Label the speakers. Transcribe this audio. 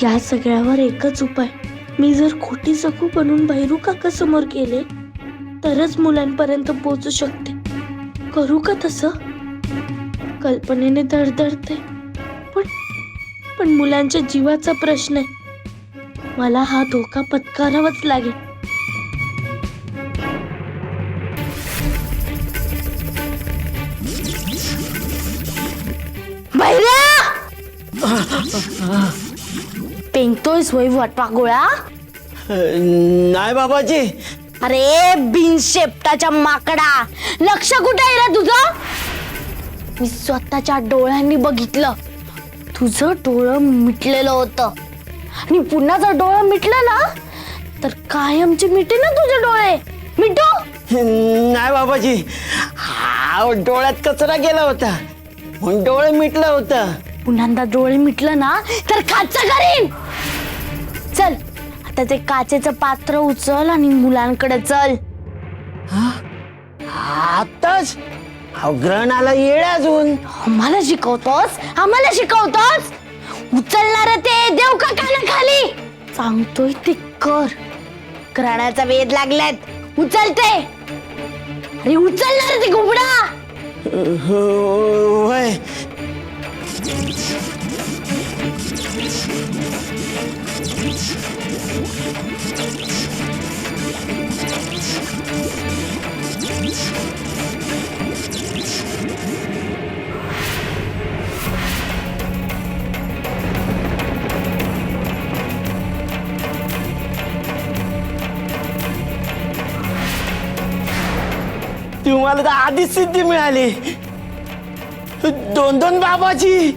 Speaker 1: या सगळ्यावर एकच उपाय, मी जर खोटी सकू बनून भैरू काका समोर गेले तरच मुलांपर्यंत पोहोचू शकते. करू का तसं? कल्पनेने धडधडते, पण मुलांच्या जीवाचा प्रश्न आहे. मला हा धोका पत्करावाच लागेल. भैऱ्या, पेंगतोयस वय वटवागोळा?
Speaker 2: नाही बाबाजी.
Speaker 1: अरे बिन शेपटाच्या माकडा, लक्ष कुठे आहे रे तुझं? मी स्वतःच्या डोळ्यांनी बघितलं, तुझं डोळं मिटलेलं होतं. आणि पुन्हा जर डोळं मिटलं ना तर कायमचे मिटे ना तुझे डोळे. मिटो.
Speaker 2: नाही बाबाजी, हा डोळ्यात कचरा गेला होता म्हणून डोळे मिटलं होतं.
Speaker 1: पुन्हा डोळे मिटलं ना तर खाचं करीन. चल आता ते काचेचं पात्र उचल आणि मुलांकडे चल.
Speaker 2: आताच ग्रहणाला येळ अजून.
Speaker 1: आम्हाला शिकवतोस? आम्हाला शिकवतोस? उचलणार ते देव का खाली? सांगतोय ते कर. ग्रहणाचा वेध लागलात, उचलते. अरे उचलणार ते घुबडा.
Speaker 2: वय तुम्हाला तर आधीच सिद्धी मिळाली. दोन बाबाजी.